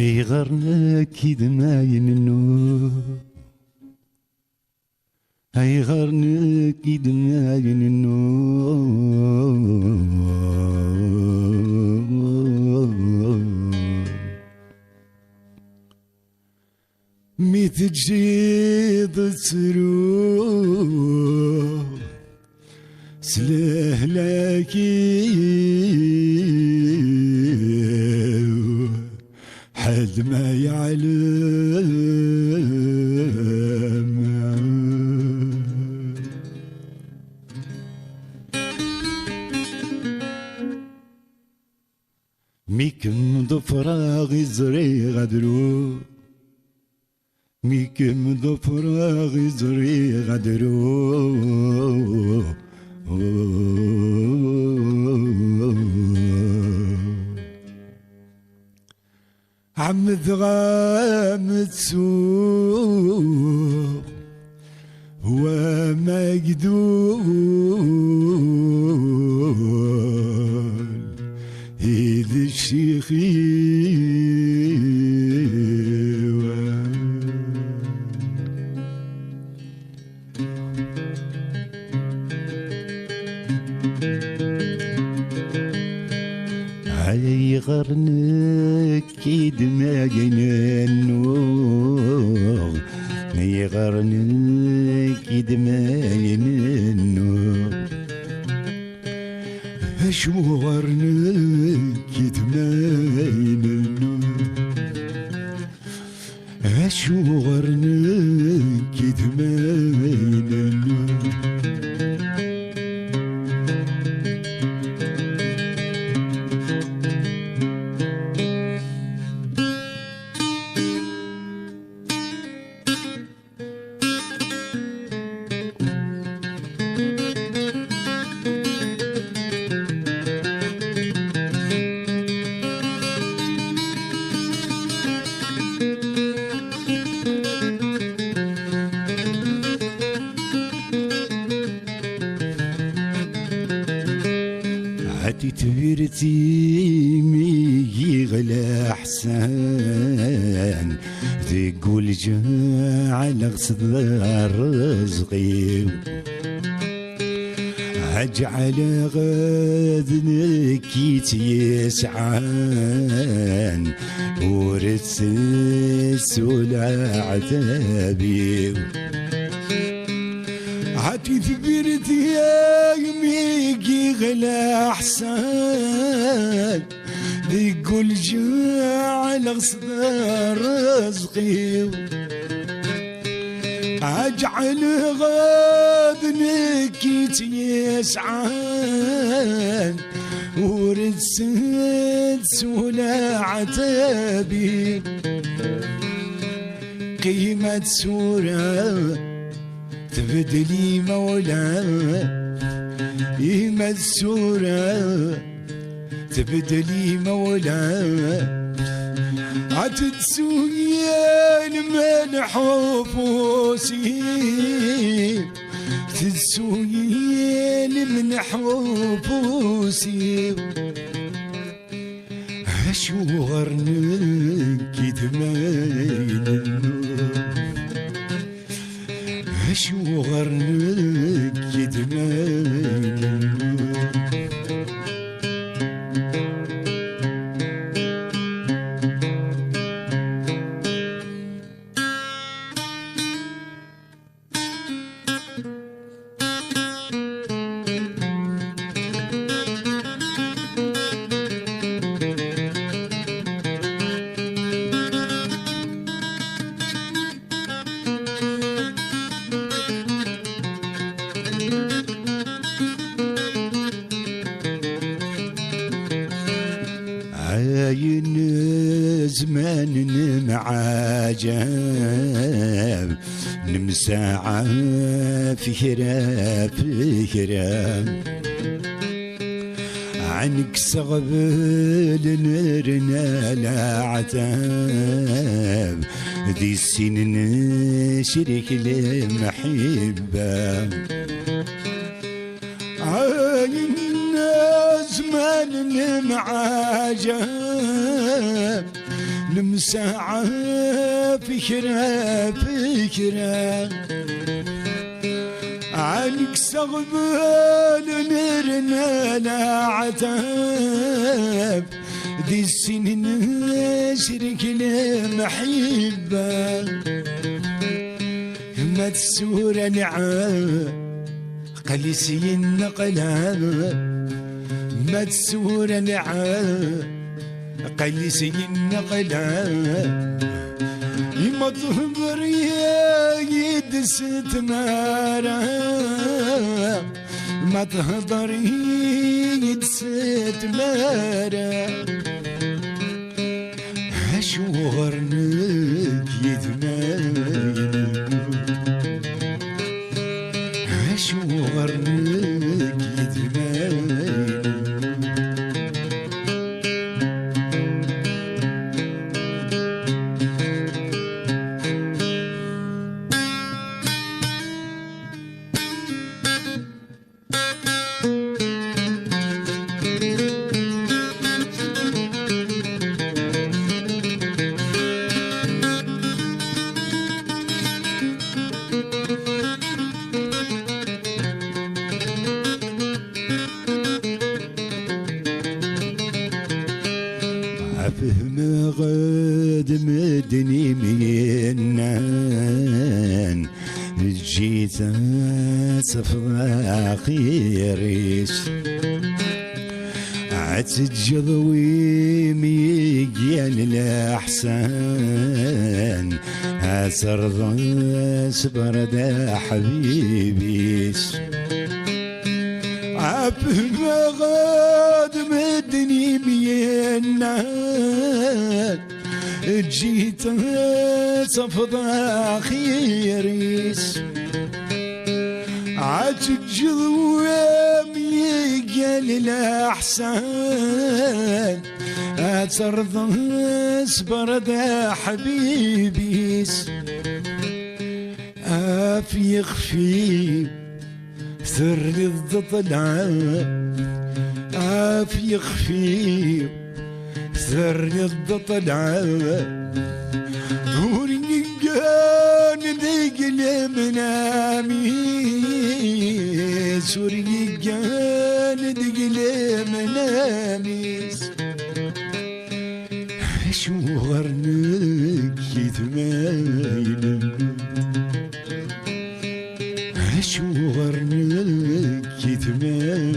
هيغرنا كيد ما يننو هيغرنا كيد ما يننو متجيد تروح سلهلاكي حد ما يعلم ميكم ضفراغ زري غدرو ميكم ضفراغ زري غدرو عم ذغام تسوق هو مقدول هيد الشيخي يغرنك كيد ما يننو يغرنك كيد ما يننو شو غرنك كيد ما يننو شو غرنك كيد ما يننو عتي تبيرتي مي غلا حسان تقول جعل غصد رزقي أجعل غذنك يسعان ورث ولا عذابي عتي ثبرتي يا ميكي غلا حسان يقول جعل غصد رزقي أجعل غابنك يسعان ورثت ولا عتابي قيمة سورة تبدلي مولا قيمة سورة تبدلي مولا عتتسويا من حفوسي تتسويا من حفوسي شو غرنك كدماين شو غرنك كدماين عاين زمان معاجب نمساعة فكرة عنك صغبل نرنا لا عتاب ذي السنين شريك المحبة عاين زمان معاجب نمساعة فكرة فكرة عنك سغبال نرنا لا عتاب دي السنين شرك المحبة ما تسور نعام قليسي النقلاب ما تسور نعام قليسي النقلاب يما تهبر يا يدس تمارا ما تهضر يدس تمارا هشورنك يدمايل هشورنك يدمايل فهم غد مدني منان جيت صفرا خيريش عتجضوي ميقيال الأحسان أسرض صبر دا حبيبيش عفهم غاد مدني مينان جيت صفضا خيريس عتجضوام يقال الأحسان أترضى صبر دا حبيبيس في يخفي ثر الضلع في يخفي ثر الضلع ورقان ذيقل مناميس ورقان ذيقل مناميس شورنك يتمايل شورنك يتمايل